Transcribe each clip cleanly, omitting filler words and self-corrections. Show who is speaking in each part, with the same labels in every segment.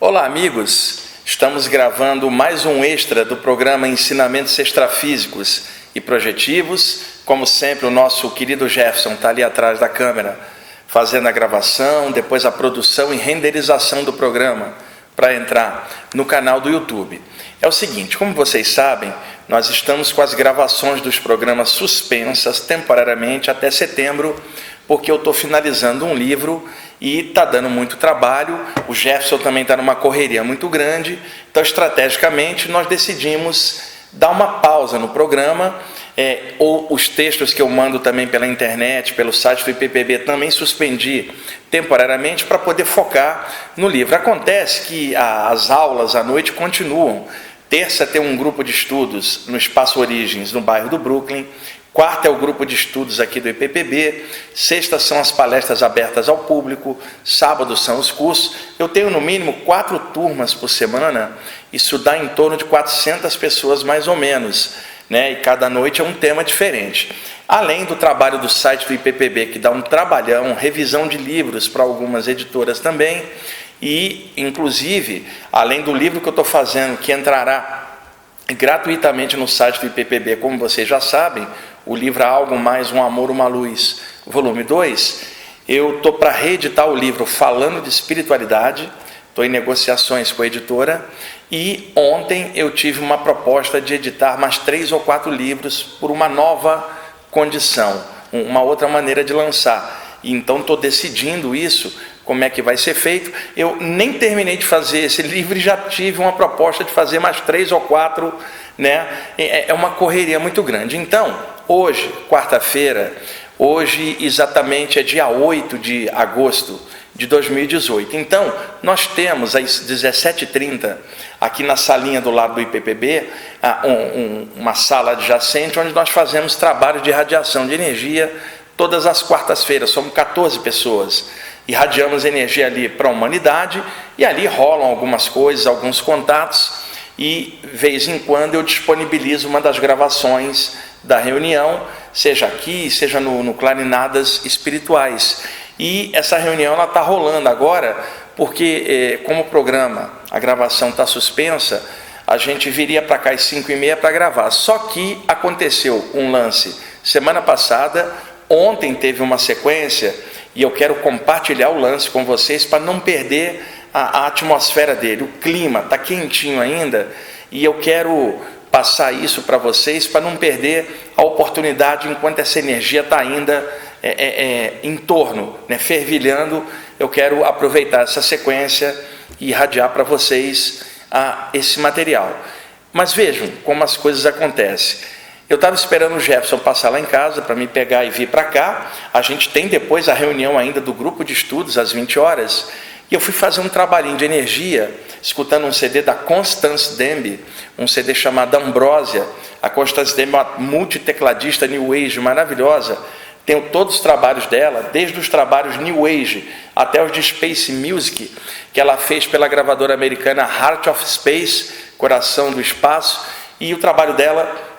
Speaker 1: Olá, amigos! Estamos gravando mais um extra do programa Ensinamentos Extrafísicos e Projetivos. Como sempre, o nosso querido Jefferson está ali atrás da câmera, fazendo a gravação, depois a produção e renderização do programa para entrar no canal do YouTube. É o seguinte, como vocês sabem, nós estamos com as gravações dos programas suspensas temporariamente até setembro, porque eu estou finalizando um livro e está dando muito trabalho. O Jefferson também está numa correria muito grande, então estrategicamente nós decidimos dar uma pausa no programa, ou os textos que eu mando também pela internet, pelo site do IPPB, também suspendi temporariamente para poder focar no livro. Acontece que as aulas à noite continuam. Terça tem um grupo de estudos no Espaço Origens, no bairro do Brooklyn. Quarta é o grupo de estudos aqui do IPPB. Sexta são as palestras abertas ao público. Sábado são os cursos. Eu tenho no mínimo 4 turmas por semana. Isso dá em torno de 400 pessoas mais ou menos, né? E cada noite é um tema diferente. Além do trabalho do site do IPPB, que dá um trabalhão, revisão de livros para algumas editoras também. E, inclusive, além do livro que eu estou fazendo, que entrará gratuitamente no site do IPPB, como vocês já sabem, o livro Algo Mais, Um Amor, Uma Luz, volume 2, eu estou para reeditar o livro Falando de Espiritualidade, estou em negociações com a editora, e ontem eu tive uma proposta de editar mais 3 ou 4 livros por uma nova condição, uma outra maneira de lançar. E então estou decidindo isso, como é que vai ser feito. Eu nem terminei de fazer esse livro e já tive uma proposta de fazer mais 3 ou 4, né? É uma correria muito grande. Então, hoje, quarta-feira, hoje exatamente é dia 8 de agosto de 2018. Então, nós temos às 17h30, aqui na salinha do lado do IPPB, uma sala adjacente, onde nós fazemos trabalho de radiação de energia todas as quartas-feiras. Somos 14 pessoas. Irradiamos energia ali para a humanidade, e ali rolam algumas coisas, alguns contatos, e, vez em quando, eu disponibilizo uma das gravações da reunião, seja aqui, seja no Clarinadas Espirituais. E essa reunião está rolando agora, porque, como o programa, a gravação está suspensa, a gente viria para cá às 5h30 para gravar. Só que aconteceu um lance semana passada, ontem teve uma sequência, e eu quero compartilhar o lance com vocês para não perder a atmosfera dele. O clima está quentinho ainda, e eu quero passar isso para vocês para não perder a oportunidade enquanto essa energia está ainda em torno, né, fervilhando. Eu quero aproveitar essa sequência e irradiar para vocês esse material. Mas vejam como as coisas acontecem. Eu estava esperando o Jefferson passar lá em casa para me pegar e vir para cá. A gente tem depois a reunião ainda do grupo de estudos às 20 horas. E eu fui fazer um trabalhinho de energia, escutando um CD da Constance Demby, um CD chamado Ambrósia. A Constance Demby é uma multitecladista New Age maravilhosa. Tenho todos os trabalhos dela, desde os trabalhos New Age até os de Space Music, que ela fez pela gravadora americana Heart of Space, Coração do Espaço. E o trabalho dela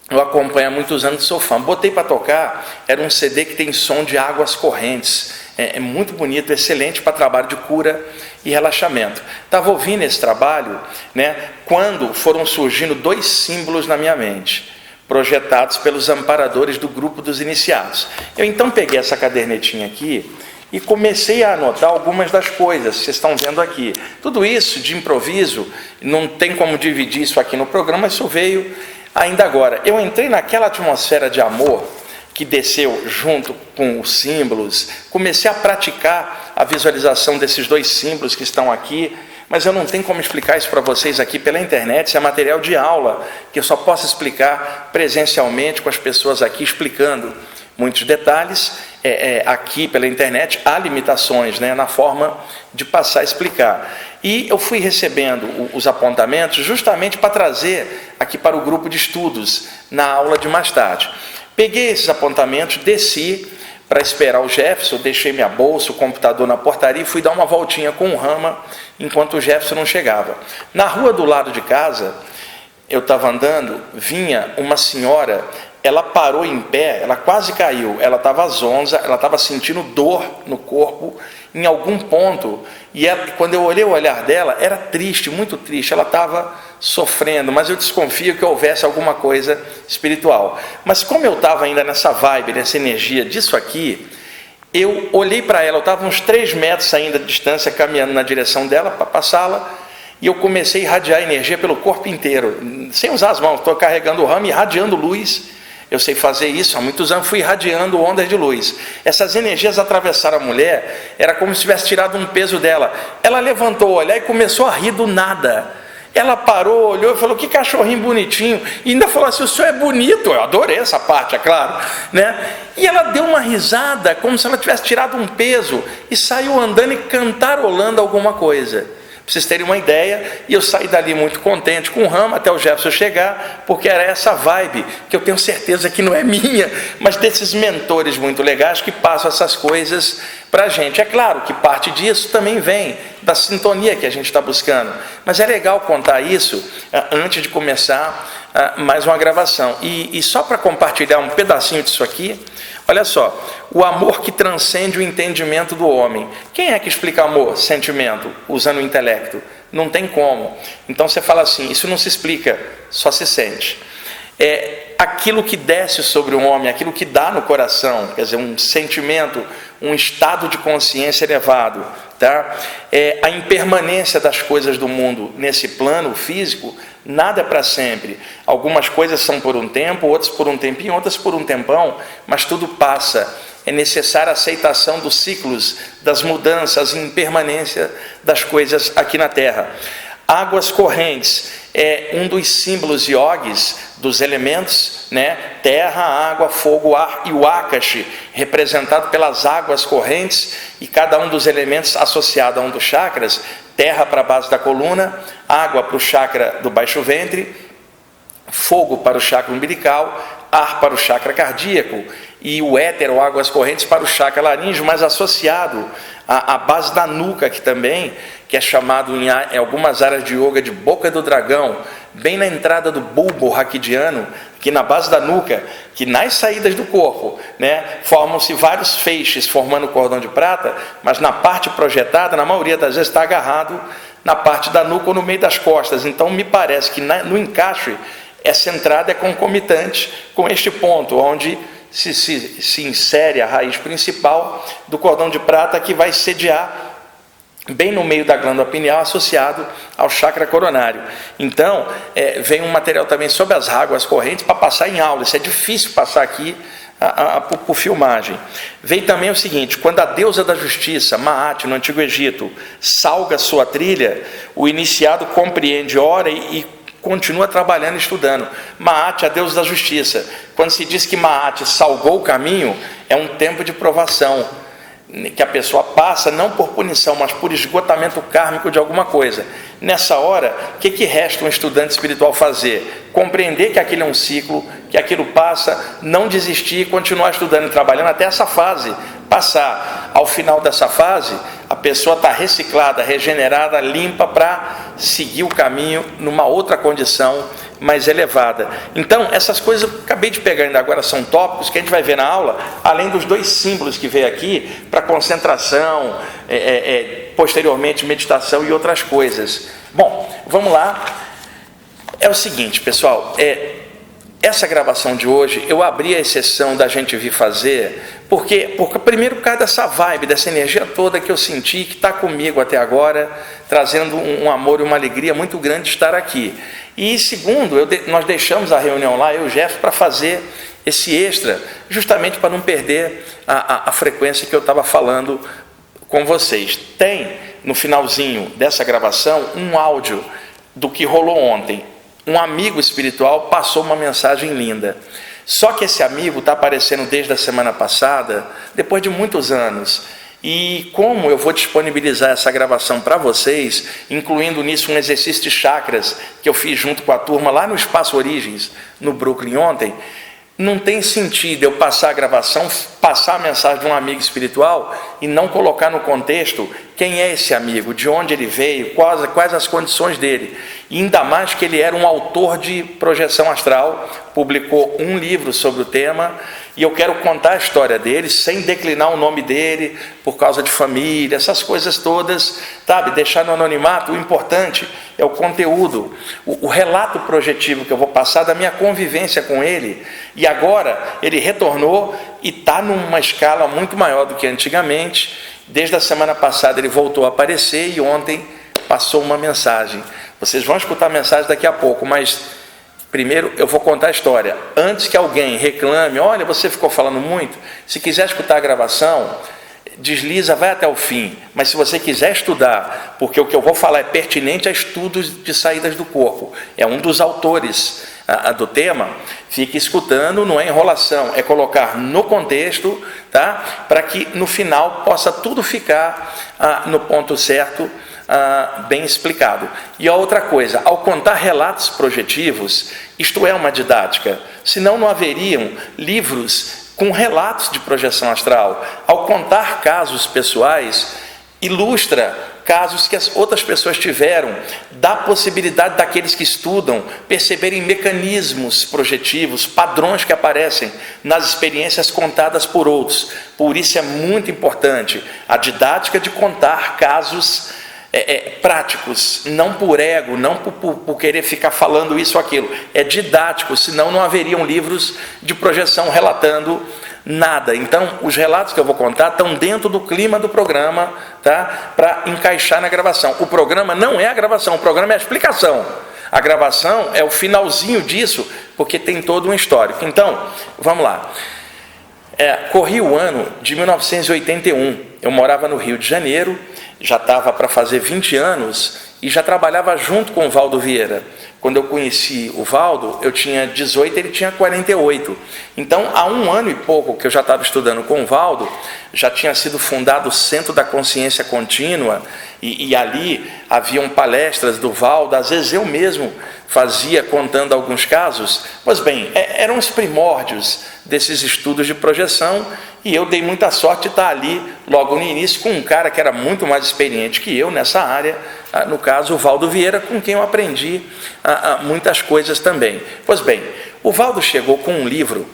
Speaker 1: eu acompanho há muitos anos, sou fã. Botei para tocar, era um CD que tem som de águas correntes. É muito bonito, excelente para trabalho de cura e relaxamento. Estava ouvindo esse trabalho, né, quando foram surgindo 2 símbolos na minha mente, projetados pelos amparadores do grupo dos iniciados. Eu então peguei essa cadernetinha aqui e comecei a anotar algumas das coisas que vocês estão vendo aqui. Tudo isso de improviso, não tem como dividir isso aqui no programa, isso veio ainda agora. Eu entrei naquela atmosfera de amor que desceu junto com os símbolos, comecei a praticar a visualização desses 2 símbolos que estão aqui, mas eu não tenho como explicar isso para vocês aqui pela internet, isso é material de aula, que eu só posso explicar presencialmente com as pessoas aqui, explicando muitos detalhes. Aqui pela internet há limitações, né, na forma de passar a explicar. E eu fui recebendo os apontamentos justamente para trazer aqui para o grupo de estudos, na aula de mais tarde. Peguei esses apontamentos, desci para esperar o Jefferson, deixei minha bolsa, o computador na portaria e fui dar uma voltinha com o Rama enquanto o Jefferson não chegava. Na rua do lado de casa, eu estava andando, vinha uma senhora ela parou em pé, ela quase caiu, ela estava zonza, ela estava sentindo dor no corpo, em algum ponto, e ela, quando eu olhei o olhar dela, era triste, muito triste, ela estava sofrendo, mas eu desconfio que houvesse alguma coisa espiritual. Mas como eu estava ainda nessa vibe, nessa energia disso aqui, eu olhei para ela, eu estava uns 3 metros ainda de distância, caminhando na direção dela, para passá-la, e eu comecei a irradiar energia pelo corpo inteiro, sem usar as mãos, estou carregando o ramo e irradiando luz. Eu sei fazer isso, há muitos anos fui irradiando ondas de luz. Essas energias atravessaram a mulher, era como se tivesse tirado um peso dela. Ela levantou o olhar e começou a rir do nada. Ela parou, olhou e falou, que cachorrinho bonitinho. E ainda falou assim, o senhor é bonito. Eu adorei essa parte, é claro, né? E ela deu uma risada, como se ela tivesse tirado um peso, e saiu andando e cantarolando alguma coisa. Para vocês terem uma ideia, e eu saí dali muito contente com o ramo, até o Jefferson chegar, porque era essa vibe, que eu tenho certeza que não é minha, mas desses mentores muito legais que passam essas coisas para a gente. É claro que parte disso também vem da sintonia que a gente está buscando, mas é legal contar isso antes de começar mais uma gravação. E só para compartilhar um pedacinho disso aqui, olha só, o amor que transcende o entendimento do homem. Quem é que explica amor, sentimento, usando o intelecto? Não tem como. Então você fala assim, isso não se explica, só se sente. É aquilo que desce sobre o homem, aquilo que dá no coração, quer dizer, um sentimento, um estado de consciência elevado, tá? A impermanência das coisas do mundo nesse plano físico, nada é para sempre. Algumas coisas são por um tempo, outras por um tempinho, outras por um tempão, mas tudo passa. É necessária a aceitação dos ciclos, das mudanças, impermanência das coisas aqui na Terra. Águas correntes é um dos símbolos yogis dos elementos, né? Terra, água, fogo, ar e o Akashi, representado pelas águas correntes, e cada um dos elementos associado a um dos chakras. Terra para a base da coluna, água para o chakra do baixo ventre, fogo para o chakra umbilical, ar para o chakra cardíaco, e o éter ou águas correntes para o chakra laríngeo, mas associado à base da nuca, que é chamado em algumas áreas de yoga de boca do dragão, bem na entrada do bulbo raquidiano, que na base da nuca, que nas saídas do corpo, né, formam-se vários feixes formando o cordão de prata, mas na parte projetada, na maioria das vezes está agarrado na parte da nuca ou no meio das costas. Então me parece que no encaixe essa entrada é concomitante com este ponto, onde se insere a raiz principal do cordão de prata, que vai sediar bem no meio da glândula pineal, associado ao chakra coronário. Então, vem um material também sobre as águas correntes para passar em aula. Isso é difícil passar aqui por filmagem. Vem também o seguinte: quando a deusa da justiça, Maat, no Antigo Egito, salga sua trilha, o iniciado compreende, ora e continua trabalhando e estudando. Maat, a deusa da justiça. Quando se diz que Maat salgou o caminho, é um tempo de provação, que a pessoa passa não por punição, mas por esgotamento kármico de alguma coisa. Nessa hora, o que resta um estudante espiritual fazer? Compreender que aquilo é um ciclo, que aquilo passa, não desistir, continuar estudando e trabalhando até essa fase passar. Ao final dessa fase, a pessoa está reciclada, regenerada, limpa para seguir o caminho numa outra condição mais elevada. Então, essas coisas eu acabei de pegar ainda agora, são tópicos que a gente vai ver na aula, além dos 2 símbolos que veio aqui, para concentração, posteriormente meditação e outras coisas. Bom, vamos lá. É o seguinte, pessoal, essa gravação de hoje, eu abri a exceção da gente vir fazer, porque primeiro por causa dessa vibe, dessa energia toda que eu senti, que está comigo até agora, trazendo um amor e uma alegria muito grande de estar aqui. E segundo, nós deixamos a reunião lá, eu e o Jeff, para fazer esse extra, justamente para não perder a frequência que eu estava falando com vocês. Tem, no finalzinho dessa gravação, um áudio do que rolou ontem. Um amigo espiritual passou uma mensagem linda. Só que esse amigo está aparecendo desde a semana passada, depois de muitos anos. E como eu vou disponibilizar essa gravação para vocês, incluindo nisso um exercício de chakras que eu fiz junto com a turma lá no Espaço Origens, no Brooklyn ontem, não tem sentido eu passar a gravação, passar a mensagem de um amigo espiritual e não colocar no contexto quem é esse amigo, de onde ele veio, quais as condições dele. E ainda mais que ele era um autor de projeção astral, publicou um livro sobre o tema, e eu quero contar a história dele, sem declinar o nome dele, por causa de família, essas coisas todas, sabe, deixar no anonimato. O importante é o conteúdo, o relato projetivo que eu vou passar da minha convivência com ele, e agora ele retornou e está numa escala muito maior do que antigamente. Desde a semana passada ele voltou a aparecer, e ontem passou uma mensagem. Vocês vão escutar a mensagem daqui a pouco, mas primeiro eu vou contar a história. Antes que alguém reclame, olha, você ficou falando muito, se quiser escutar a gravação, desliza, vai até o fim. Mas se você quiser estudar, porque o que eu vou falar é pertinente a estudos de saídas do corpo, é um dos autores do tema, fique escutando, não é enrolação, é colocar no contexto, tá? Para que no final possa tudo ficar no ponto certo, bem explicado. E a outra coisa, ao contar relatos projetivos, isto é uma didática, senão não haveriam livros com relatos de projeção astral. Ao contar casos pessoais, ilustra casos que as outras pessoas tiveram, dá possibilidade daqueles que estudam perceberem mecanismos projetivos, padrões que aparecem nas experiências contadas por outros. Por isso é muito importante a didática de contar casos práticos, não por ego, não por querer ficar falando isso ou aquilo, é didático, senão não haveriam livros de projeção relatando nada. Então, os relatos que eu vou contar estão dentro do clima do programa, tá? Para encaixar na gravação. O programa não é a gravação, o programa é a explicação. A gravação é o finalzinho disso, porque tem todo um histórico. Então, vamos lá. Corri o ano de 1981, eu morava no Rio de Janeiro, já estava para fazer 20 anos e já trabalhava junto com o Valdo Vieira. Quando eu conheci o Valdo, eu tinha 18, ele tinha 48. Então, há um ano e pouco que eu já estava estudando com o Valdo, já tinha sido fundado o Centro da Consciência Contínua, e ali haviam palestras do Valdo, às vezes eu mesmo fazia contando alguns casos. Pois bem, eram os primórdios desses estudos de projeção, e eu dei muita sorte de estar ali logo no início com um cara que era muito mais experiente que eu nessa área, no caso o Valdo Vieira, com quem eu aprendi muitas coisas também. Pois bem, o Valdo chegou com um livro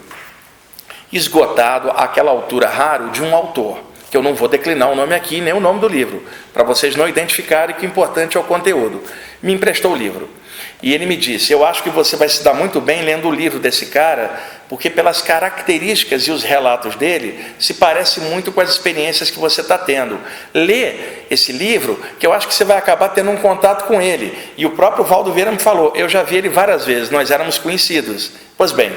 Speaker 1: esgotado àquela altura raro de um autor, que eu não vou declinar o nome aqui, nem o nome do livro, para vocês não identificarem que o importante é o conteúdo. Me emprestou o livro. E ele me disse, eu acho que você vai se dar muito bem lendo o livro desse cara, porque pelas características e os relatos dele, se parece muito com as experiências que você está tendo. Lê esse livro, que eu acho que você vai acabar tendo um contato com ele. E o próprio Valdo Vieira me falou, eu já vi ele várias vezes, nós éramos conhecidos. Pois bem,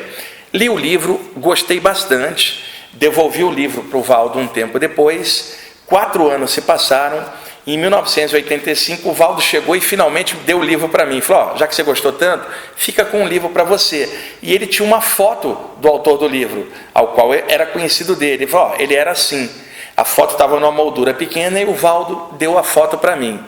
Speaker 1: li o livro, gostei bastante, devolvi o livro para o Valdo um tempo depois, 4 anos se passaram. Em 1985, o Valdo chegou e finalmente deu o livro para mim. Falou, já que você gostou tanto, fica com um livro para você. E ele tinha uma foto do autor do livro, ao qual era conhecido dele. Ele falou, ele era assim. A foto estava numa moldura pequena e o Valdo deu a foto para mim.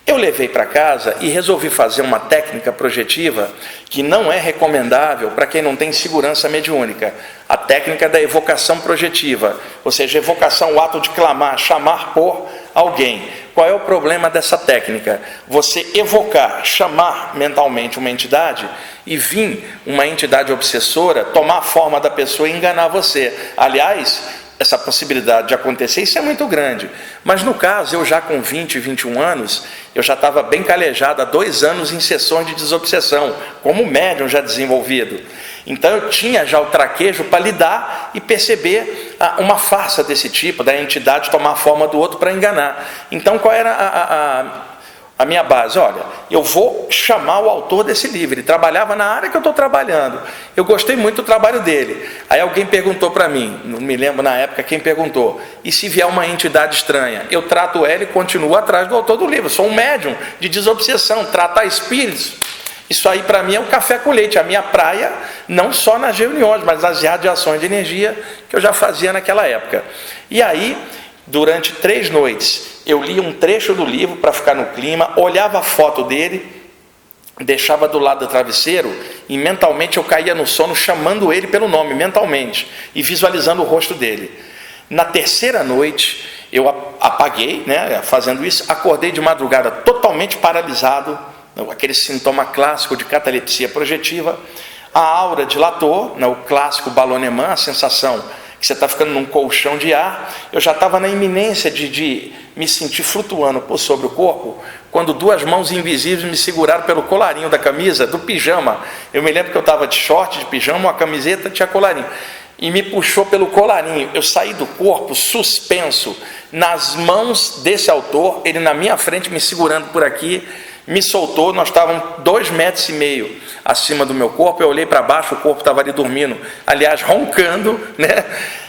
Speaker 1: Eu levei para casa e resolvi fazer uma técnica projetiva que não é recomendável para quem não tem segurança mediúnica. A técnica da evocação projetiva, ou seja, evocação, o ato de clamar, chamar por alguém. Qual é o problema dessa técnica? Você evocar, chamar mentalmente uma entidade e vir uma entidade obsessora tomar a forma da pessoa e enganar você. Aliás, essa possibilidade de acontecer, isso é muito grande. Mas no caso, eu já com 20, 21 anos, eu já estava bem calejado há 2 anos em sessões de desobsessão, como médium já desenvolvido. Então eu tinha já o traquejo para lidar e perceber uma farsa desse tipo, da entidade tomar a forma do outro para enganar. Então qual era a minha base? Olha, eu vou chamar o autor desse livro, ele trabalhava na área que eu estou trabalhando, eu gostei muito do trabalho dele. Aí alguém perguntou para mim, não me lembro na época quem perguntou, e se vier uma entidade estranha? Eu trato ela e continuo atrás do autor do livro, sou um médium de desobsessão, tratar espíritos, isso aí para mim é o café com leite, a minha praia, não só nas reuniões, mas nas radiações de energia que eu já fazia naquela época. E aí, durante 3 noites, eu li um trecho do livro para ficar no clima, olhava a foto dele, deixava do lado do travesseiro e mentalmente eu caía no sono chamando ele pelo nome, mentalmente, e visualizando o rosto dele. Na terceira noite, Eu apaguei, né, fazendo isso, acordei de madrugada totalmente paralisado, aquele sintoma clássico de catalepsia projetiva. A aura dilatou, né, o clássico balonemã, a sensação que você está ficando num colchão de ar. Eu já estava na iminência de me sentir flutuando por sobre o corpo, quando duas mãos invisíveis me seguraram pelo colarinho da camisa, do pijama. Eu me lembro que eu estava de short, de pijama, uma camiseta, tinha colarinho, e me puxou pelo colarinho. Eu saí do corpo suspenso nas mãos desse autor, ele na minha frente me segurando por aqui, me soltou. Nós estávamos 2,5 metros acima do meu corpo. Eu olhei para baixo, o corpo estava ali dormindo, aliás, roncando, né?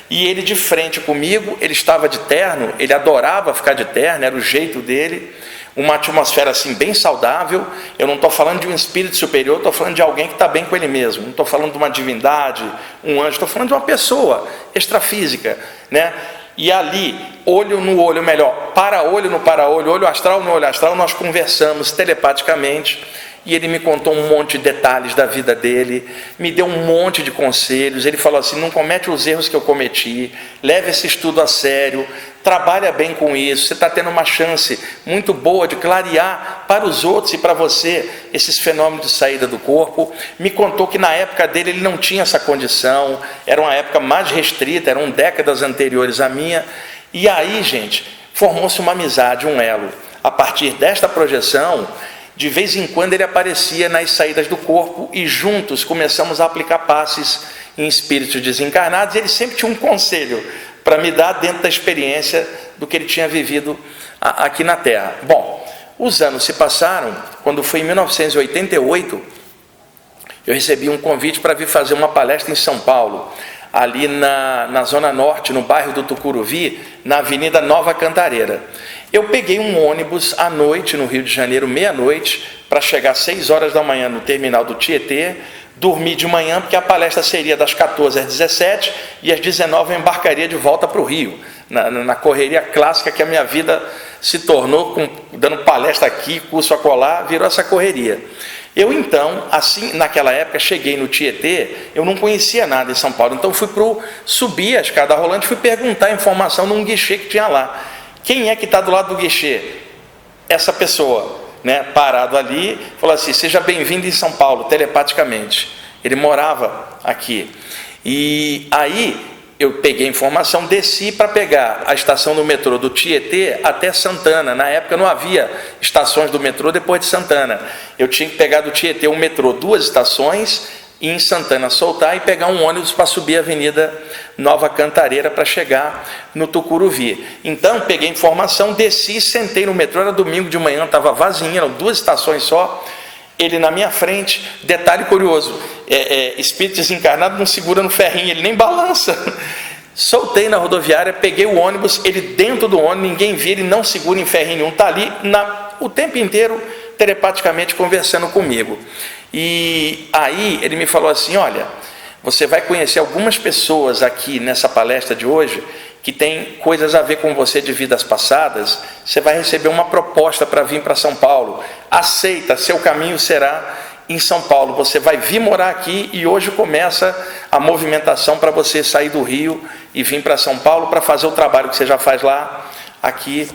Speaker 1: E ele de frente comigo. Ele estava de terno, ele adorava ficar de terno, era o jeito dele, uma atmosfera assim bem saudável. Eu não estou falando de um espírito superior, estou falando de alguém que está bem com ele mesmo, não estou falando de uma divindade, um anjo, estou falando de uma pessoa extrafísica, né? E ali, olho no olho, melhor, para-olho no para-olho, olho astral no olho astral, nós conversamos telepaticamente, e ele me contou um monte de detalhes da vida dele, me deu um monte de conselhos. Ele falou assim: não comete os erros que eu cometi, leve esse estudo a sério, trabalha bem com isso, você está tendo uma chance muito boa de clarear para os outros e para você esses fenômenos de saída do corpo. Me contou que na época dele ele não tinha essa condição, era uma época mais restrita, eram décadas anteriores à minha. E aí, gente, formou-se uma amizade, um elo. A partir desta projeção, de vez em quando ele aparecia nas saídas do corpo, e juntos começamos a aplicar passes em espíritos desencarnados. Ele sempre tinha um conselho para me dar dentro da experiência do que ele tinha vivido aqui na Terra. Bom, os anos se passaram. Quando foi em 1988, eu recebi um convite para vir fazer uma palestra em São Paulo, ali na Zona Norte, no bairro do Tucuruvi, na Avenida Nova Cantareira. Eu peguei um ônibus à noite, no Rio de Janeiro, meia-noite, para chegar às 6 horas da manhã no terminal do Tietê, dormi de manhã, porque a palestra seria das 14 às 17, e às 19 eu embarcaria de volta para o Rio, na correria clássica que a minha vida se tornou, dando palestra aqui, curso acolá, virou essa correria. Eu então, assim, naquela época, cheguei no Tietê, eu não conhecia nada em São Paulo, então subi a escada rolante, fui perguntar informação num guichê que tinha lá. Quem é que está do lado do guichê? Essa pessoa, né, parado ali, falou assim: seja bem-vindo em São Paulo, telepaticamente. Ele morava aqui. E aí eu peguei a informação, desci para pegar a estação do metrô do Tietê até Santana. Na época não havia estações do metrô depois de Santana. Eu tinha que pegar do Tietê o metrô 2 estações, e em Santana soltar e pegar um ônibus para subir a Avenida Nova Cantareira para chegar no Tucuruvi. Então peguei informação, desci, sentei no metrô, era domingo de manhã, estava vazio, eram 2 estações só, ele na minha frente. Detalhe curioso, espírito desencarnado não segura no ferrinho, ele nem balança. Soltei na rodoviária, peguei o ônibus, ele dentro do ônibus, ninguém via, ele não segura em ferrinho nenhum, está ali o tempo inteiro telepaticamente conversando comigo. E aí ele me falou assim: olha, você vai conhecer algumas pessoas aqui nessa palestra de hoje que tem coisas a ver com você de vidas passadas. Você vai receber uma proposta para vir para São Paulo, aceita, seu caminho será em São Paulo, você vai vir morar aqui, e hoje começa a movimentação para você sair do Rio e vir para São Paulo para fazer o trabalho que você já faz lá, aqui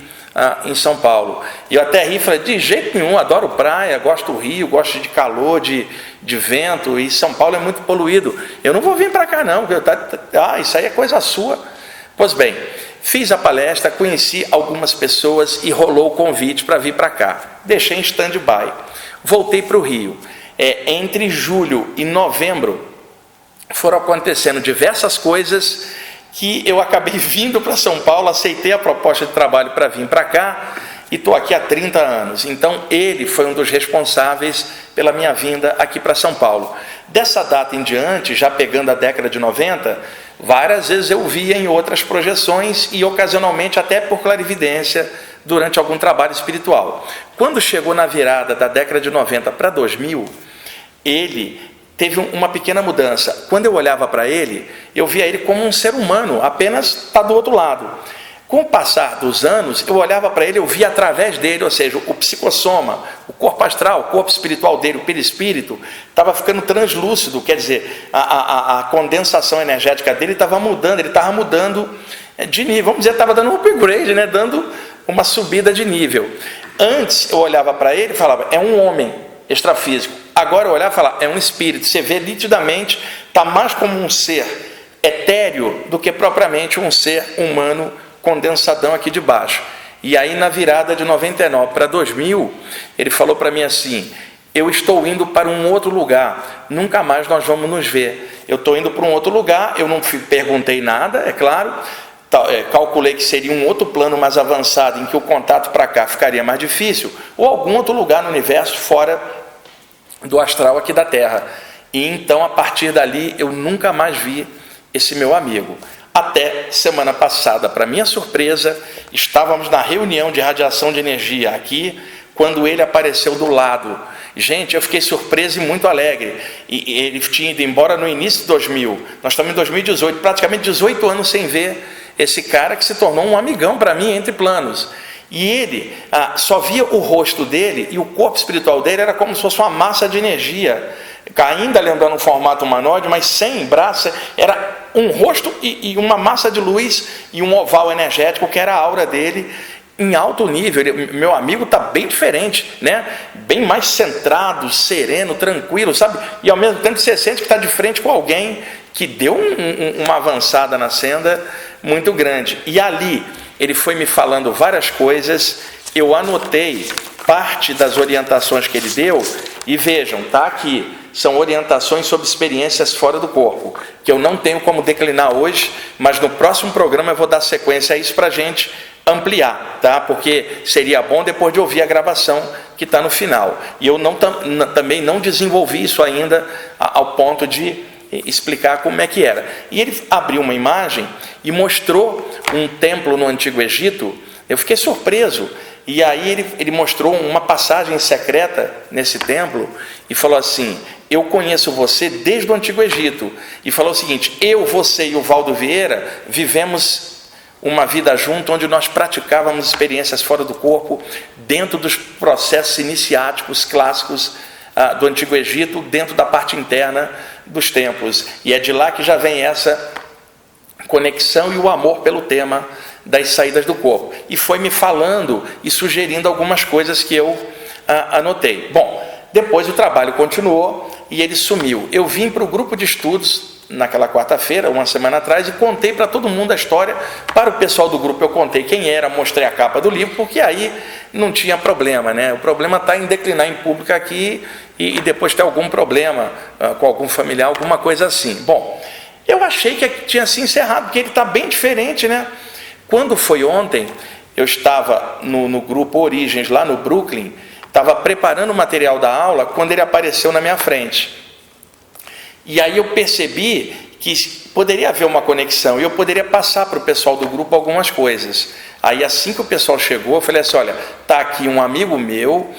Speaker 1: em São Paulo. E eu até ri e falei: de jeito nenhum, adoro praia, gosto do Rio, gosto de calor, de vento, e São Paulo é muito poluído, eu não vou vir para cá não, isso aí é coisa sua. Pois bem, fiz a palestra, conheci algumas pessoas e rolou o convite para vir para cá. Deixei em stand-by, voltei para o Rio. Entre julho e novembro foram acontecendo diversas coisas que eu acabei vindo para São Paulo, aceitei a proposta de trabalho para vir para cá, e estou aqui há 30 anos. Então ele foi um dos responsáveis pela minha vinda aqui para São Paulo. Dessa data em diante, já pegando a década de 90, várias vezes eu via em outras projeções, e ocasionalmente até por clarividência durante algum trabalho espiritual. Quando chegou na virada da década de 90 para 2000, ele teve uma pequena mudança. Quando eu olhava para ele, eu via ele como um ser humano, apenas está do outro lado. Com o passar dos anos, eu olhava para ele, eu via através dele, ou seja, o psicossoma, o corpo astral, o corpo espiritual dele, o perispírito, estava ficando translúcido, quer dizer, a condensação energética dele estava mudando, ele estava mudando de nível, vamos dizer, estava dando um upgrade, né? Dando uma subida de nível. Antes eu olhava para ele e falava, é um homem extrafísico. Agora eu olhava e falava, é um espírito. Você vê nitidamente, está mais como um ser etéreo do que propriamente um ser humano condensadão aqui de baixo. E aí na virada de 99 para 2000, ele falou para mim assim, eu estou indo para um outro lugar, nunca mais nós vamos nos ver. Eu estou indo para um outro lugar, eu não perguntei nada, é claro, calculei que seria um outro plano mais avançado, em que o contato para cá ficaria mais difícil, ou algum outro lugar no universo fora do astral aqui da Terra. E então, a partir dali, eu nunca mais vi esse meu amigo. Até semana passada, para minha surpresa, estávamos na reunião de radiação de energia aqui, quando ele apareceu do lado. Gente, eu fiquei surpreso e muito alegre. E ele tinha ido embora no início de 2000. Nós estamos em 2018, praticamente 18 anos sem ver esse cara que se tornou um amigão para mim entre planos. E ele só via o rosto dele e o corpo espiritual dele era como se fosse uma massa de energia, ainda lembrando um formato humanoide, mas sem braço, era um rosto e uma massa de luz e um oval energético que era a aura dele em alto nível. Meu amigo está bem diferente, né? Bem mais centrado, sereno, tranquilo, sabe? E ao mesmo tempo você sente que está de frente com alguém que deu uma avançada na senda muito grande. E ali ele foi me falando várias coisas, eu anotei parte das orientações que ele deu, e vejam, está aqui, são orientações sobre experiências fora do corpo, que eu não tenho como declinar hoje, mas no próximo programa eu vou dar sequência a isso para a gente ampliar, tá? Porque seria bom depois de ouvir a gravação que está no final. E eu também não desenvolvi isso ainda ao ponto de explicar como é que era. E ele abriu uma imagem e mostrou um templo no Antigo Egito. Eu fiquei surpreso. E aí ele mostrou uma passagem secreta nesse templo e falou assim, eu conheço você desde o Antigo Egito. E falou o seguinte, eu, você e o Valdo Vieira vivemos uma vida junto, onde nós praticávamos experiências fora do corpo, dentro dos processos iniciáticos clássicos do Antigo Egito, dentro da parte interna dos templos. E é de lá que já vem essa conexão e o amor pelo tema das saídas do corpo. E foi me falando e sugerindo algumas coisas que eu anotei. Bom, depois o trabalho continuou e ele sumiu. Eu vim para o grupo de estudos naquela quarta-feira, uma semana atrás, e contei para todo mundo a história. Para o pessoal do grupo eu contei quem era, mostrei a capa do livro, porque aí não tinha problema, né? O problema está em declinar em público aqui e depois ter algum problema com algum familiar, alguma coisa assim. Bom, eu achei que tinha se encerrado, porque ele está bem diferente, né? Quando foi ontem, eu estava no grupo Origens, lá no Brooklyn, estava preparando o material da aula, quando ele apareceu na minha frente. E aí eu percebi que poderia haver uma conexão, e eu poderia passar para o pessoal do grupo algumas coisas. Aí assim que o pessoal chegou, eu falei assim, olha, está aqui um amigo meu,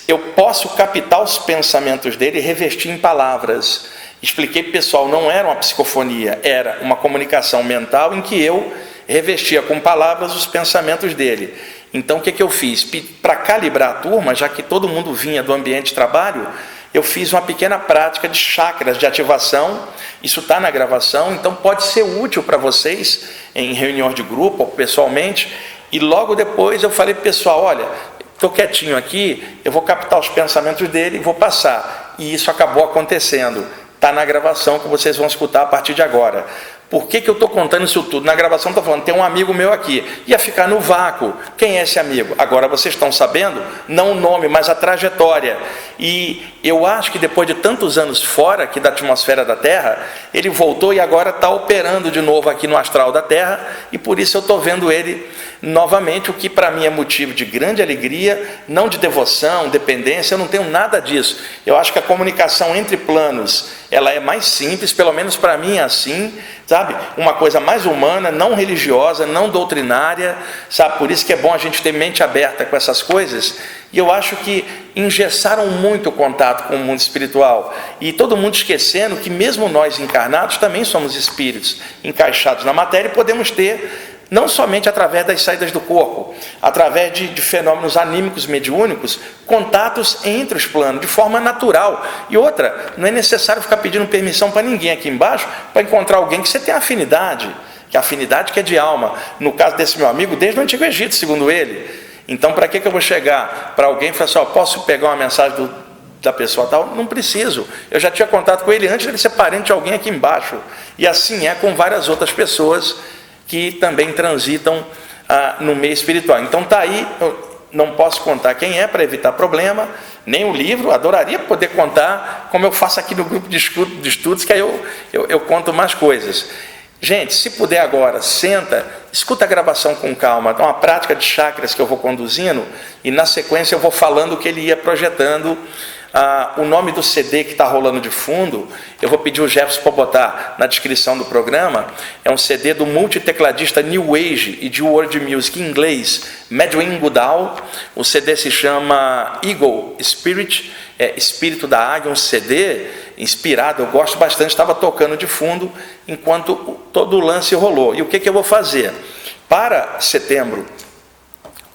Speaker 1: eu posso captar os pensamentos dele e revestir em palavras. Expliquei para o pessoal, não era uma psicofonia, era uma comunicação mental em que eu revestia com palavras os pensamentos dele. Então o que eu fiz? Para calibrar a turma, já que todo mundo vinha do ambiente de trabalho, eu fiz uma pequena prática de chakras de ativação. Isso está na gravação, então pode ser útil para vocês em reuniões de grupo ou pessoalmente. E logo depois eu falei para o pessoal, olha, estou quietinho aqui, eu vou captar os pensamentos dele e vou passar. E isso acabou acontecendo. Está na gravação que vocês vão escutar a partir de agora. Por que eu estou contando isso tudo? Na gravação estou falando, tem um amigo meu aqui. Ia ficar no vácuo. Quem é esse amigo? Agora vocês estão sabendo, não o nome, mas a trajetória. E eu acho que depois de tantos anos fora aqui da atmosfera da Terra, ele voltou e agora está operando de novo aqui no astral da Terra, e por isso eu estou vendo ele novamente, o que para mim é motivo de grande alegria, não de devoção, dependência, eu não tenho nada disso. Eu acho que a comunicação entre planos, ela é mais simples, pelo menos para mim é assim, sabe? Uma coisa mais humana, não religiosa, não doutrinária, sabe? Por isso que é bom a gente ter mente aberta com essas coisas. E eu acho que engessaram muito o contato com o mundo espiritual. E todo mundo esquecendo que mesmo nós encarnados também somos espíritos encaixados na matéria e podemos ter, não somente através das saídas do corpo, através de fenômenos anímicos mediúnicos, contatos entre os planos, de forma natural. E outra, não é necessário ficar pedindo permissão para ninguém aqui embaixo, para encontrar alguém que você tem afinidade, que a afinidade que é de alma, no caso desse meu amigo, desde o Antigo Egito, segundo ele. Então, para que eu vou chegar para alguém e falar assim, posso pegar uma mensagem da pessoa tal? Não preciso. Eu já tinha contato com ele antes de ele ser parente de alguém aqui embaixo. E assim é com várias outras pessoas que também transitam no meio espiritual. Então está aí, eu não posso contar quem é para evitar problema, nem o livro, adoraria poder contar, como eu faço aqui no grupo de estudos, que aí eu conto mais coisas. Gente, se puder agora, senta, escuta a gravação com calma, é uma prática de chakras que eu vou conduzindo, e na sequência eu vou falando o que ele ia projetando. O nome do CD que está rolando de fundo, eu vou pedir o Jefferson para botar na descrição do programa, é um CD do multitecladista New Age e de World Music em inglês, Madwin Goodall. O CD se chama Eagle Spirit, Espírito da Águia, um CD inspirado, eu gosto bastante, estava tocando de fundo enquanto todo o lance rolou. E o que eu vou fazer? Para setembro,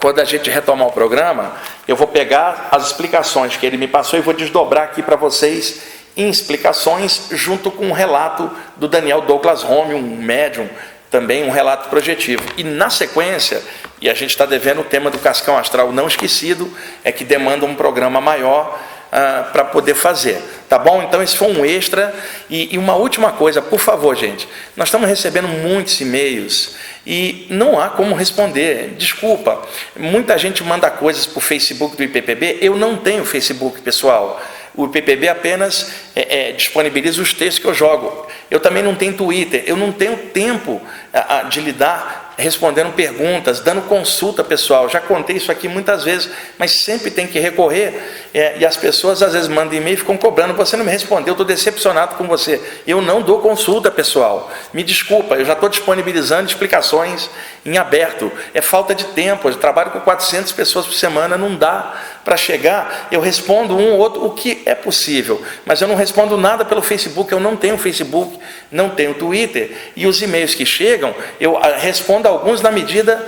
Speaker 1: quando a gente retomar o programa, eu vou pegar as explicações que ele me passou e vou desdobrar aqui para vocês em explicações, junto com um relato do Daniel Douglas Home, um médium, também um relato projetivo. E na sequência, e a gente está devendo o tema do Cascão Astral não esquecido, é que demanda um programa maior para poder fazer, tá bom? Então esse foi um extra. E uma última coisa, por favor, gente, nós estamos recebendo muitos e-mails e não há como responder, desculpa, muita gente manda coisas para o Facebook do IPPB, eu não tenho Facebook, pessoal. O IPPB apenas disponibiliza os textos que eu jogo. Eu também não tenho Twitter, eu não tenho tempo de lidar respondendo perguntas, dando consulta pessoal. Já contei isso aqui muitas vezes, mas sempre tem que recorrer, e as pessoas às vezes mandam e-mail e ficam cobrando, você não me respondeu, eu estou decepcionado com você. Eu não dou consulta pessoal, me desculpa, eu já estou disponibilizando explicações em aberto, é falta de tempo, eu trabalho com 400 pessoas por semana, não dá para chegar, eu respondo um ou outro, o que é possível, mas eu não respondo nada pelo Facebook, eu não tenho Facebook, não tenho Twitter, e os e-mails que chegam, eu respondo alguns na medida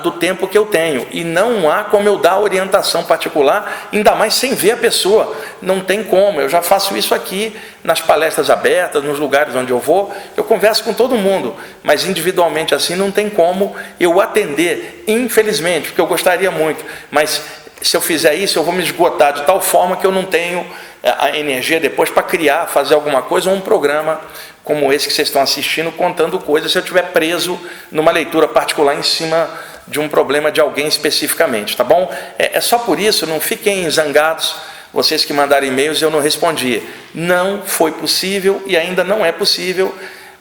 Speaker 1: do tempo que eu tenho, e não há como eu dar orientação particular, ainda mais sem ver a pessoa, não tem como. Eu já faço isso aqui nas palestras abertas, nos lugares onde eu vou, eu converso com todo mundo, mas individualmente assim não tem como eu atender, infelizmente, porque eu gostaria muito, mas se eu fizer isso eu vou me esgotar de tal forma que eu não tenho a energia depois para criar, fazer alguma coisa, ou um programa como esse que vocês estão assistindo, contando coisas, se eu estiver preso numa leitura particular em cima de um problema de alguém especificamente, tá bom? É só por isso, não fiquem zangados, vocês que mandaram e-mails, eu não respondi. Não foi possível e ainda não é possível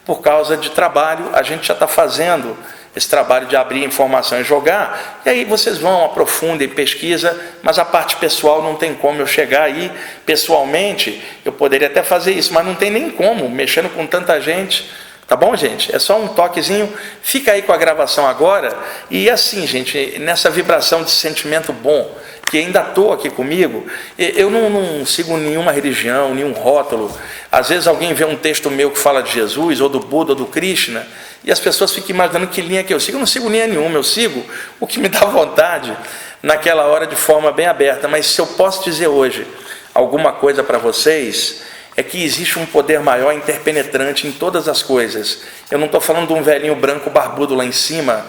Speaker 1: por causa de trabalho, a gente já está fazendo esse trabalho de abrir informação e jogar, e aí vocês vão, aprofundem, pesquisa, mas a parte pessoal não tem como eu chegar aí, pessoalmente, eu poderia até fazer isso, mas não tem nem como, mexendo com tanta gente, tá bom, gente? É só um toquezinho, fica aí com a gravação agora, e assim, gente, nessa vibração de sentimento bom, que ainda estou aqui comigo, eu não sigo nenhuma religião, nenhum rótulo. Às vezes alguém vê um texto meu que fala de Jesus, ou do Buda, ou do Krishna, e as pessoas ficam imaginando que linha que eu sigo. Eu não sigo linha nenhuma, eu sigo o que me dá vontade, naquela hora, de forma bem aberta. Mas se eu posso dizer hoje alguma coisa para vocês, é que existe um poder maior interpenetrante em todas as coisas. Eu não estou falando de um velhinho branco barbudo lá em cima,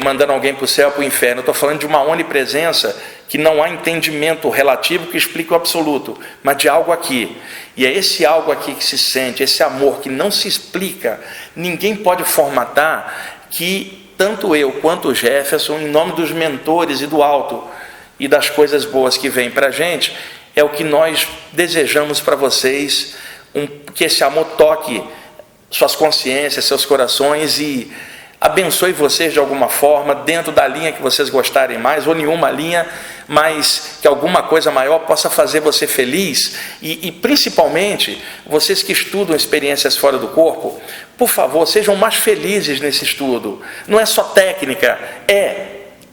Speaker 1: mandando alguém para o céu, para o inferno. Eu estou falando de uma onipresença que não há entendimento relativo que explique o absoluto, mas de algo aqui. E é esse algo aqui que se sente, esse amor que não se explica, ninguém pode formatar, que tanto eu quanto o Jefferson, em nome dos mentores e do alto, e das coisas boas que vêm para a gente, é o que nós desejamos para vocês, que esse amor toque suas consciências, seus corações e abençoe vocês de alguma forma, dentro da linha que vocês gostarem mais, ou nenhuma linha, mas que alguma coisa maior possa fazer você feliz, e principalmente, vocês que estudam experiências fora do corpo, por favor, sejam mais felizes nesse estudo. Não é só técnica,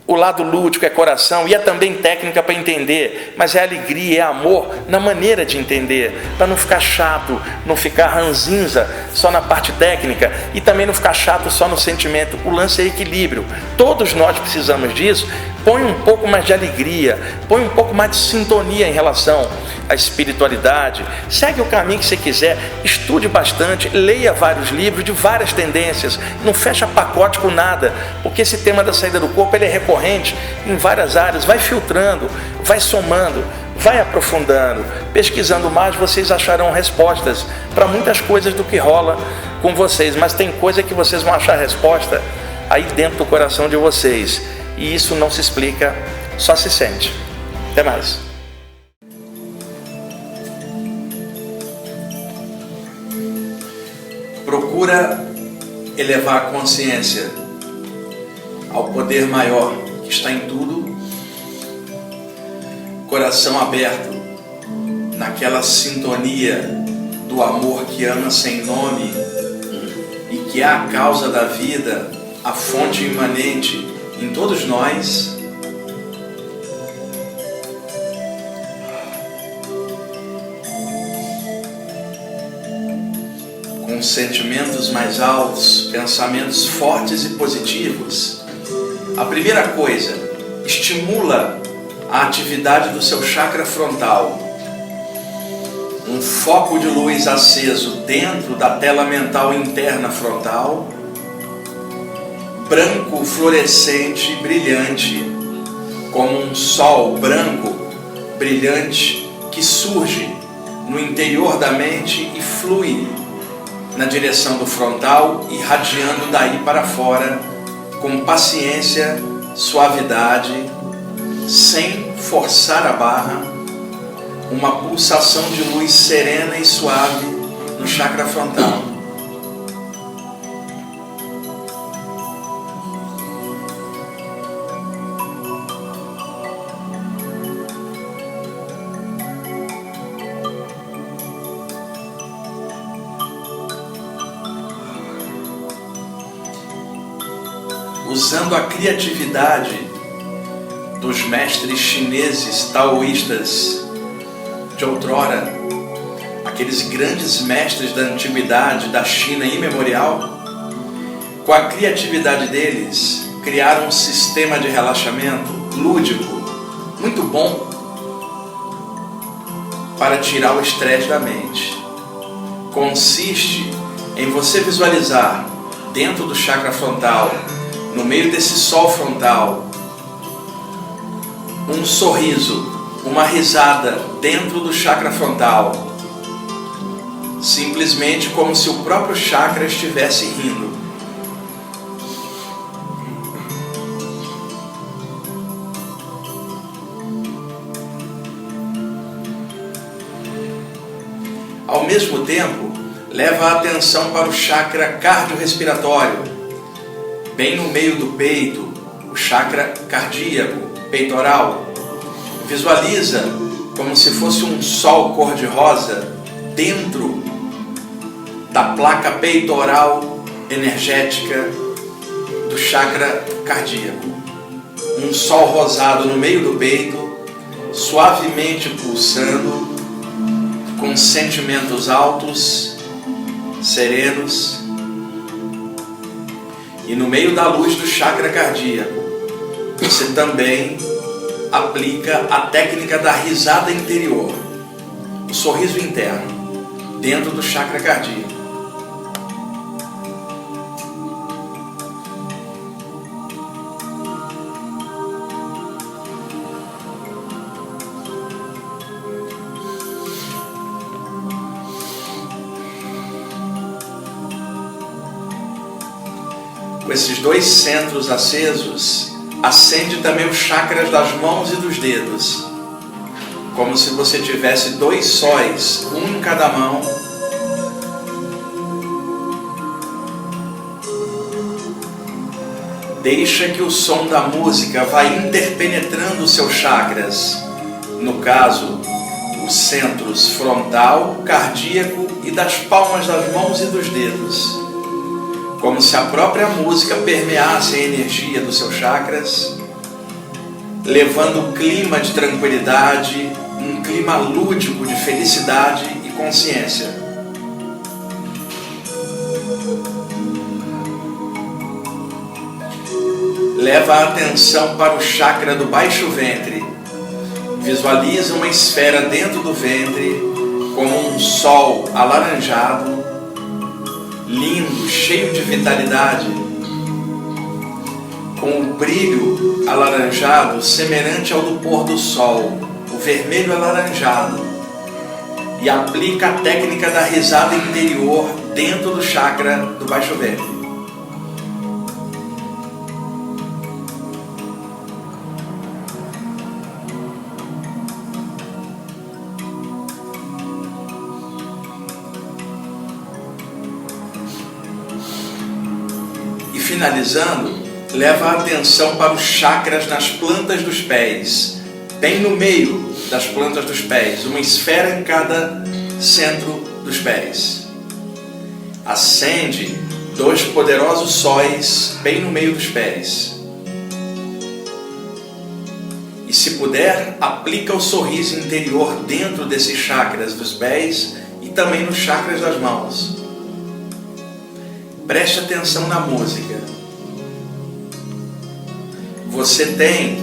Speaker 1: o lado lúdico, é coração, e é também técnica para entender, mas é alegria, é amor na maneira de entender, para não ficar chato, não ficar ranzinza só na parte técnica, e também não ficar chato só no sentimento. O lance é equilíbrio, todos nós precisamos disso. Põe um pouco mais de alegria, põe um pouco mais de sintonia em relação a espiritualidade, segue o caminho que você quiser, estude bastante, leia vários livros de várias tendências, não fecha pacote com nada, porque esse tema da saída do corpo ele é recorrente em várias áreas. Vai filtrando, vai somando, vai aprofundando, pesquisando mais, vocês acharão respostas para muitas coisas do que rola com vocês, mas tem coisa que vocês vão achar resposta aí dentro do coração de vocês, e isso não se explica, só se sente. Até mais. Procura elevar a consciência ao poder maior que está em tudo, coração aberto naquela sintonia do amor que ama sem nome e que é a causa da vida, a fonte imanente em todos nós. Com sentimentos mais altos, pensamentos fortes e positivos. A primeira coisa, estimula a atividade do seu chakra frontal. Um foco de luz aceso dentro da tela mental interna frontal, branco fluorescente, brilhante, como um sol branco, brilhante, que surge no interior da mente e flui na direção do frontal, irradiando daí para fora, com paciência, suavidade, sem forçar a barra, uma pulsação de luz serena e suave no chakra frontal. Usando a criatividade dos mestres chineses taoístas de outrora, aqueles grandes mestres da antiguidade, da China imemorial, com a criatividade deles, criaram um sistema de relaxamento lúdico, muito bom, para tirar o estresse da mente. Consiste em você visualizar dentro do chakra frontal, no meio desse sol frontal, um sorriso, uma risada dentro do chakra frontal, simplesmente como se o próprio chakra estivesse rindo. Ao mesmo tempo, leva a atenção para o chakra cardiorrespiratório, bem no meio do peito, o chakra cardíaco, peitoral. Visualiza como se fosse um sol cor-de-rosa dentro da placa peitoral energética do chakra cardíaco. Um sol rosado no meio do peito, suavemente pulsando, com sentimentos altos, serenos. E no meio da luz do chakra cardíaco, você também aplica a técnica da risada interior, o sorriso interno, dentro do chakra cardíaco. Com esses dois centros acesos, acende também os chakras das mãos e dos dedos, como se você tivesse dois sóis, um em cada mão, deixa que o som da música vá interpenetrando os seus chakras, no caso, os centros frontal, cardíaco e das palmas das mãos e dos dedos, como se a própria música permeasse a energia dos seus chakras, levando um clima de tranquilidade, um clima lúdico de felicidade e consciência. Leva a atenção para o chakra do baixo ventre, Visualiza uma esfera dentro do ventre, como um sol alaranjado, lindo, cheio de vitalidade, com o brilho alaranjado semelhante ao do pôr do sol, o vermelho alaranjado, e aplica a técnica da risada interior dentro do chakra do baixo ventre. E finalizando, leva a atenção para os chakras nas plantas dos pés, bem no meio das plantas dos pés, uma esfera em cada centro dos pés. Acende 2 poderosos sóis bem no meio dos pés. E se puder, aplica o sorriso interior dentro desses chakras dos pés e também nos chakras das mãos. Preste atenção na música. Você tem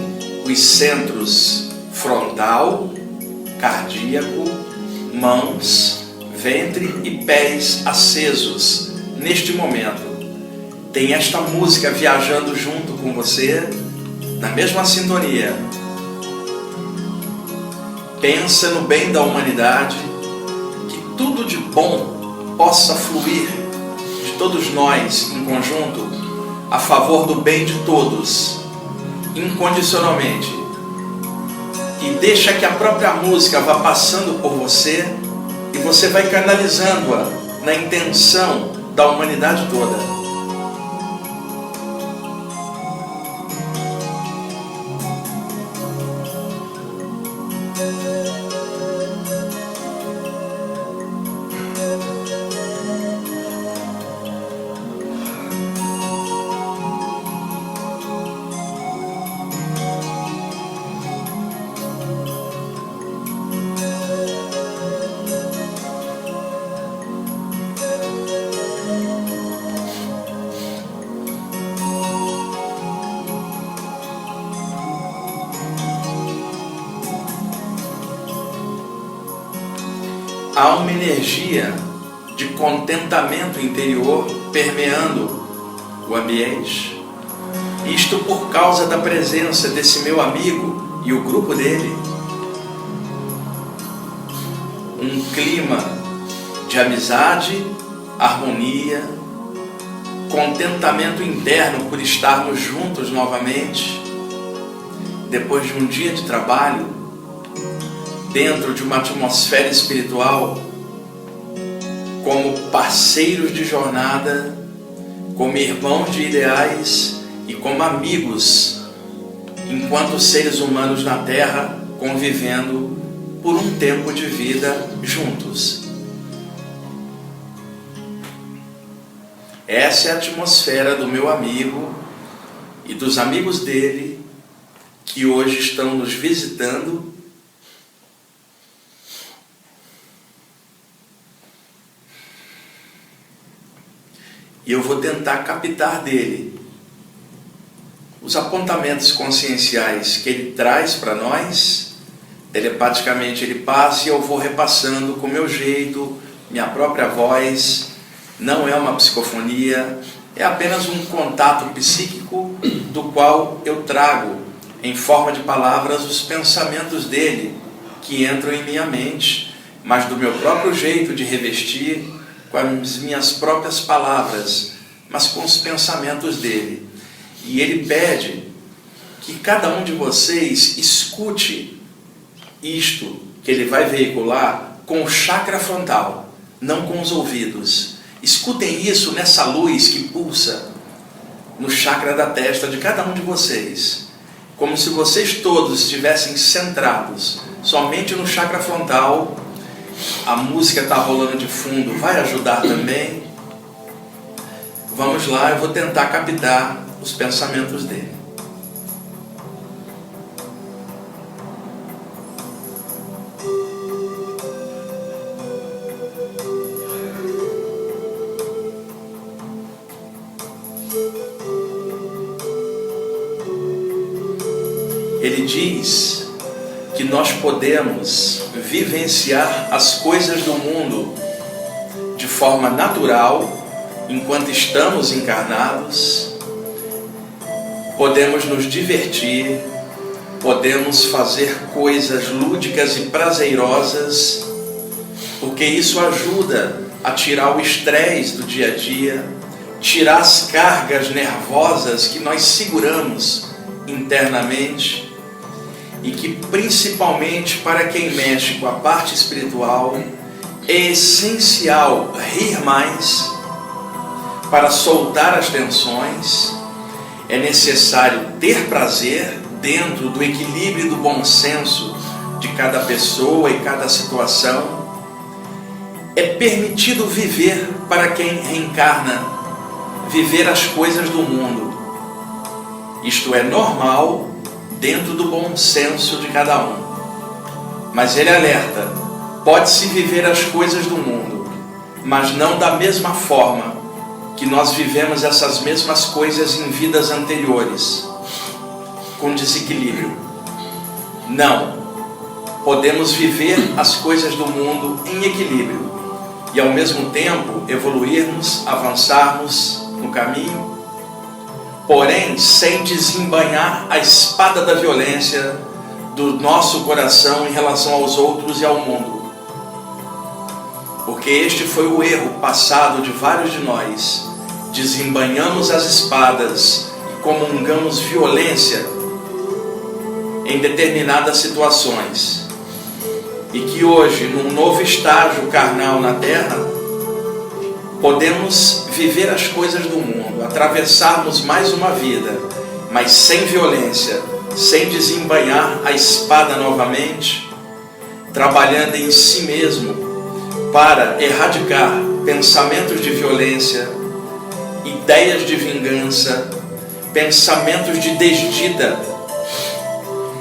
Speaker 1: os centros frontal, cardíaco, mãos, ventre e pés acesos neste momento. Tem esta música viajando junto com você, na mesma sintonia. Pensa no bem da humanidade, que tudo de bom possa fluir de todos nós em conjunto, a favor do bem de todos, incondicionalmente. E deixa que a própria música vá passando por você e você vai canalizando-a na intenção da humanidade toda. Há uma energia de contentamento interior permeando o ambiente. Isto por causa da presença desse meu amigo e o grupo dele. Um clima de amizade, harmonia, contentamento interno por estarmos juntos novamente, depois de um dia de trabalho, dentro de uma atmosfera espiritual, como parceiros de jornada, como irmãos de ideais e como amigos, enquanto seres humanos na Terra, convivendo por um tempo de vida juntos. Essa é a atmosfera do meu amigo e dos amigos dele, que hoje estão nos visitando. E eu vou tentar captar dele os apontamentos conscienciais que ele traz para nós. Telepaticamente ele passa e eu vou repassando com o meu jeito, minha própria voz. Não é uma psicofonia, é apenas um contato psíquico do qual eu trago em forma de palavras os pensamentos dele que entram em minha mente, mas do meu próprio jeito de revestir, com as minhas próprias palavras, mas com os pensamentos dele. E ele pede que cada um de vocês escute isto que ele vai veicular com o chakra frontal, não com os ouvidos. Escutem isso nessa luz que pulsa no chakra da testa de cada um de vocês, como se vocês todos estivessem centrados somente no chakra frontal. A música está rolando de fundo, vai ajudar também. Vamos lá, eu vou tentar captar os pensamentos dele. Ele diz que nós podemos vivenciar as coisas do mundo de forma natural, enquanto estamos encarnados, podemos nos divertir, podemos fazer coisas lúdicas e prazerosas, porque isso ajuda a tirar o estresse do dia a dia, tirar as cargas nervosas que nós seguramos internamente, e que principalmente para quem mexe com a parte espiritual é essencial rir mais para soltar as tensões. É necessário ter prazer dentro do equilíbrio e do bom senso de cada pessoa e cada situação. É permitido viver para quem reencarna, viver as coisas do mundo. Isto é normal dentro do bom senso de cada um. Mas ele alerta: pode-se viver as coisas do mundo, mas não da mesma forma que nós vivemos essas mesmas coisas em vidas anteriores, com desequilíbrio. Não. Podemos viver as coisas do mundo em equilíbrio e ao mesmo tempo evoluirmos, avançarmos no caminho, porém sem desembainhar a espada da violência do nosso coração em relação aos outros e ao mundo. Porque este foi o erro passado de vários de nós. Desembainhamos as espadas e comungamos violência em determinadas situações. E que hoje, num novo estágio carnal na Terra, podemos viver as coisas do mundo, atravessarmos mais uma vida, mas sem violência, sem desembainhar a espada novamente, trabalhando em si mesmo para erradicar pensamentos de violência, ideias de vingança, pensamentos de desdita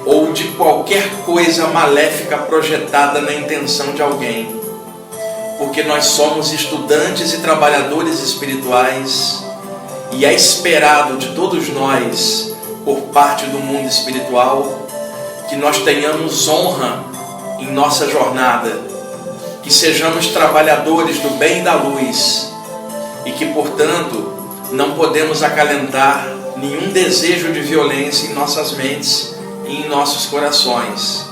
Speaker 1: ou de qualquer coisa maléfica projetada na intenção de alguém. Porque nós somos estudantes e trabalhadores espirituais e é esperado de todos nós, por parte do mundo espiritual, que nós tenhamos honra em nossa jornada, que sejamos trabalhadores do bem e da luz e que, portanto, não podemos acalentar nenhum desejo de violência em nossas mentes e em nossos corações.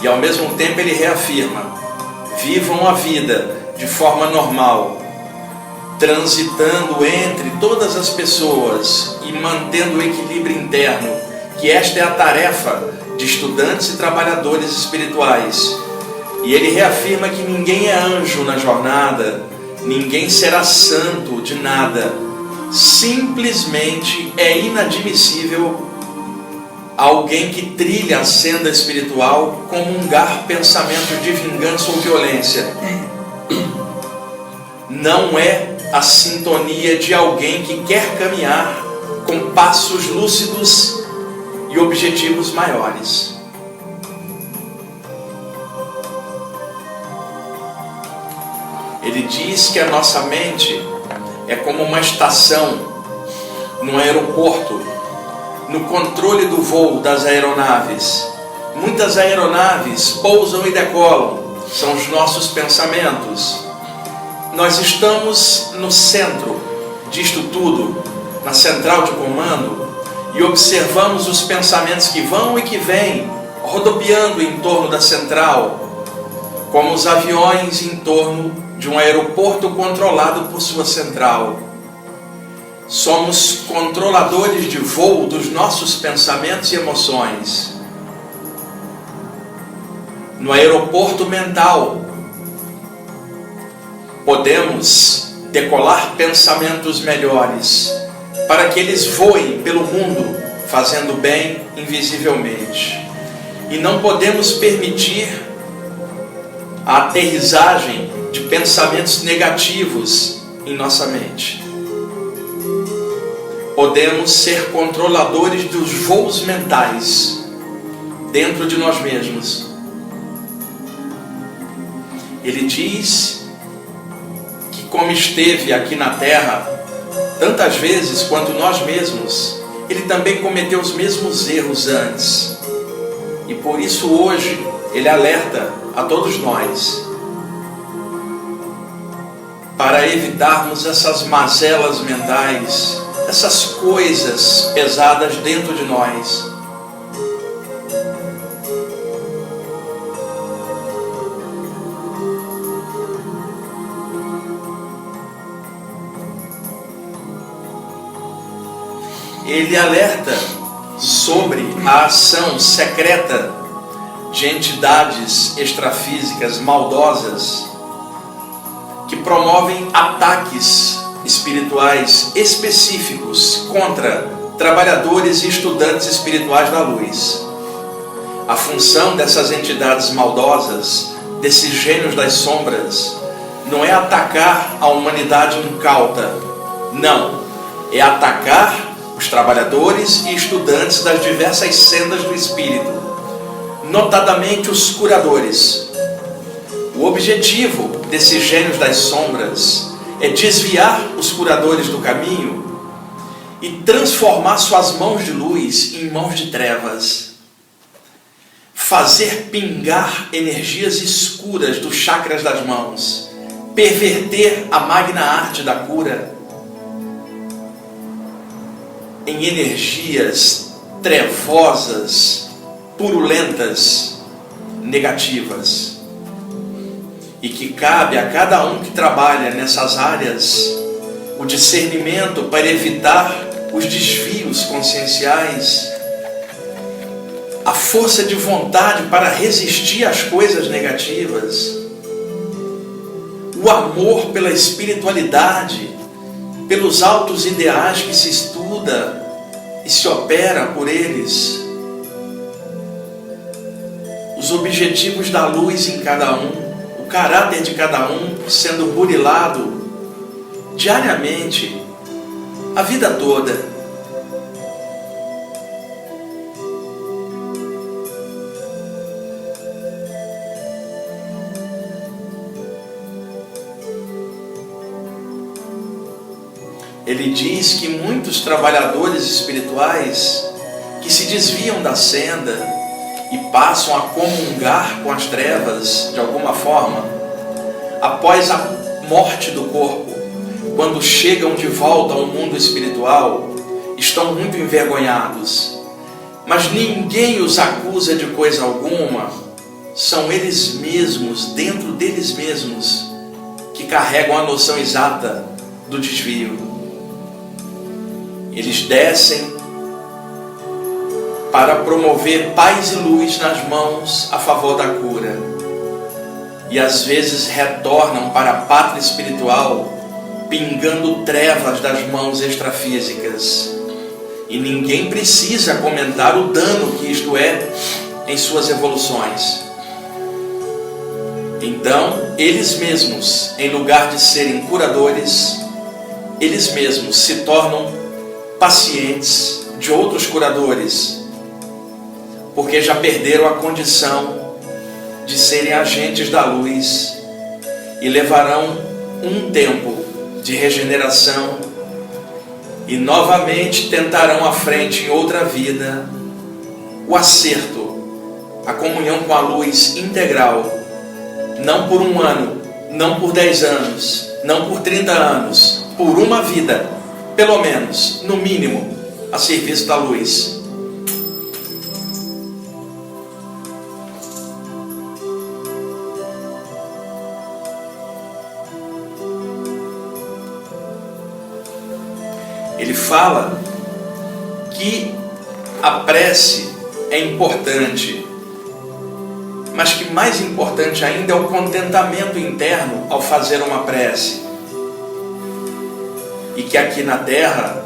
Speaker 1: E ao mesmo tempo ele reafirma: vivam a vida de forma normal, transitando entre todas as pessoas e mantendo o equilíbrio interno, que esta é a tarefa de estudantes e trabalhadores espirituais. E ele reafirma que ninguém é anjo na jornada, ninguém será santo de nada. Simplesmente é inadmissível alguém que trilha a senda espiritual comungar pensamentos de vingança ou violência. Não é a sintonia de alguém que quer caminhar com passos lúcidos e objetivos maiores. Ele diz que a nossa mente é como uma estação num aeroporto, no controle do voo das aeronaves. Muitas aeronaves pousam e decolam, são os nossos pensamentos. Nós estamos no centro disto tudo, na central de comando, e observamos os pensamentos que vão e que vêm, rodopiando em torno da central, como os aviões em torno de um aeroporto controlado por sua central. Somos controladores de voo dos nossos pensamentos e emoções. No aeroporto mental, podemos decolar pensamentos melhores para que eles voem pelo mundo, fazendo bem invisivelmente. E não podemos permitir a aterrissagem de pensamentos negativos em nossa mente. Podemos ser controladores dos voos mentais dentro de nós mesmos. Ele diz que, como esteve aqui na Terra tantas vezes quanto nós mesmos, ele também cometeu os mesmos erros antes. E por isso hoje ele alerta a todos nós para evitarmos essas mazelas mentais, essas coisas pesadas dentro de nós. Ele alerta sobre a ação secreta de entidades extrafísicas maldosas que promovem ataques espirituais específicos contra trabalhadores e estudantes espirituais da luz. A função dessas entidades maldosas, desses gênios das sombras, não é atacar a humanidade incauta, não, é atacar os trabalhadores e estudantes das diversas sendas do espírito, notadamente os curadores. O objetivo desses gênios das sombras é desviar os curadores do caminho e transformar suas mãos de luz em mãos de trevas. Fazer pingar energias escuras dos chakras das mãos, perverter a magna arte da cura em energias trevosas, purulentas, negativas. E que cabe a cada um que trabalha nessas áreas o discernimento para evitar os desvios conscienciais, a força de vontade para resistir às coisas negativas, o amor pela espiritualidade, pelos altos ideais que se estuda e se opera por eles, os objetivos da luz em cada um, o caráter de cada um sendo burilado diariamente, a vida toda. Ele diz que muitos trabalhadores espirituais que se desviam da senda e passam a comungar com as trevas de alguma forma, após a morte do corpo, quando chegam de volta ao mundo espiritual, estão muito envergonhados. Mas ninguém os acusa de coisa alguma, são eles mesmos, dentro deles mesmos, que carregam a noção exata do desvio. Eles descem para promover paz e luz nas mãos a favor da cura. E às vezes retornam para a pátria espiritual, pingando trevas das mãos extrafísicas. E ninguém precisa comentar o dano que isto é em suas evoluções. Então, eles mesmos, em lugar de serem curadores, eles mesmos se tornam pacientes de outros curadores, porque já perderam a condição de serem agentes da luz e levarão um tempo de regeneração e novamente tentarão à frente em outra vida o acerto, a comunhão com a luz integral, não por 1 ano, não por 10 anos, não por 30 anos, por uma vida, pelo menos, no mínimo, a serviço da luz. Ele fala que a prece é importante, mas que mais importante ainda é o contentamento interno ao fazer uma prece. E que aqui na Terra,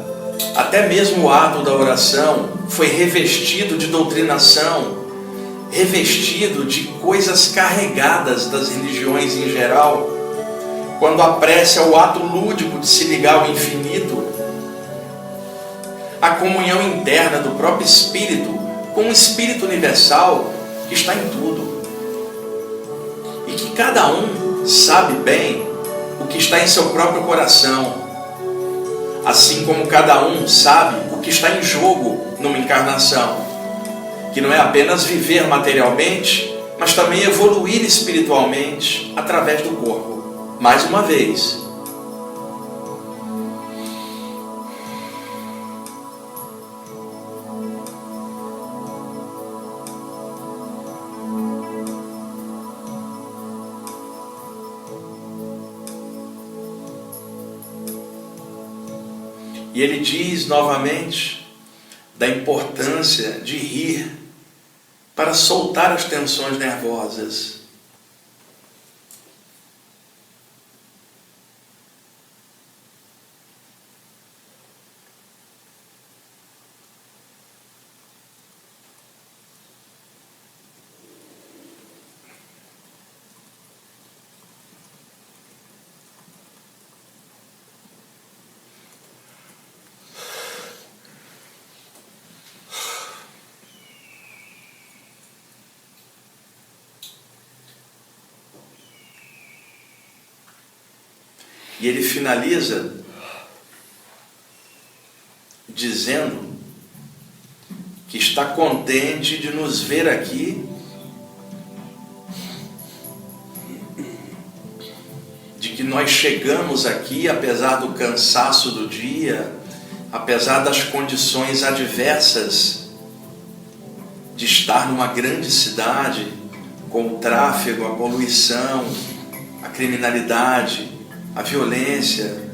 Speaker 1: até mesmo o ato da oração foi revestido de doutrinação, revestido de coisas carregadas das religiões em geral, quando a prece é o ato lúdico de se ligar ao infinito, a comunhão interna do próprio Espírito com o Espírito Universal que está em tudo. E que cada um sabe bem o que está em seu próprio coração, assim como cada um sabe o que está em jogo numa encarnação. que não é apenas viver materialmente, mas também evoluir espiritualmente através do corpo. Mais uma vez. E ele diz novamente da importância de rir para soltar as tensões nervosas. E ele finaliza dizendo que está contente de nos ver aqui, de que nós chegamos aqui apesar do cansaço do dia, apesar das condições adversas de estar numa grande cidade, com o tráfego, a poluição, a criminalidade, a violência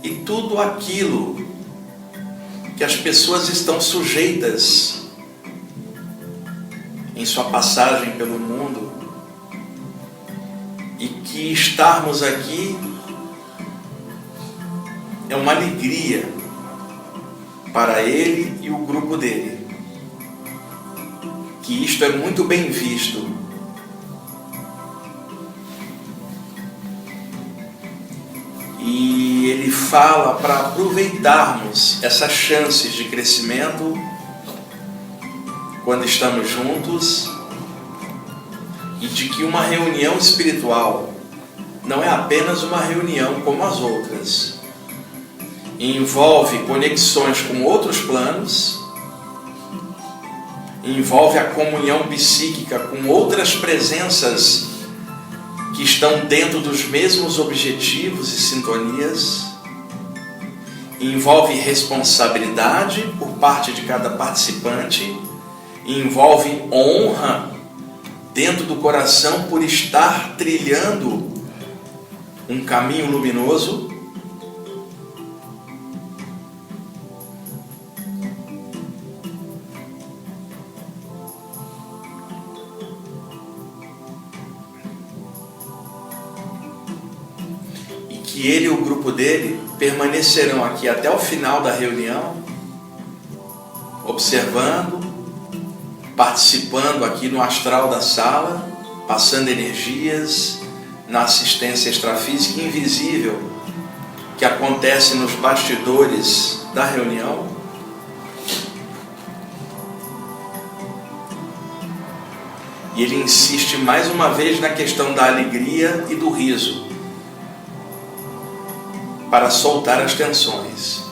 Speaker 1: e tudo aquilo que as pessoas estão sujeitas em sua passagem pelo mundo, e que estarmos aqui é uma alegria para ele e o grupo dele, que isto é muito bem visto. E ele fala para aproveitarmos essas chances de crescimento quando estamos juntos, e de que uma reunião espiritual não é apenas uma reunião como as outras. Envolve conexões com outros planos, envolve a comunhão psíquica com outras presenças que estão dentro dos mesmos objetivos e sintonias, envolve responsabilidade por parte de cada participante, envolve honra dentro do coração por estar trilhando um caminho luminoso, que ele e o grupo dele permanecerão aqui até o final da reunião, observando, participando aqui no astral da sala, passando energias na assistência extrafísica invisível que acontece nos bastidores da reunião. E ele insiste mais uma vez na questão da alegria e do riso, para soltar as tensões.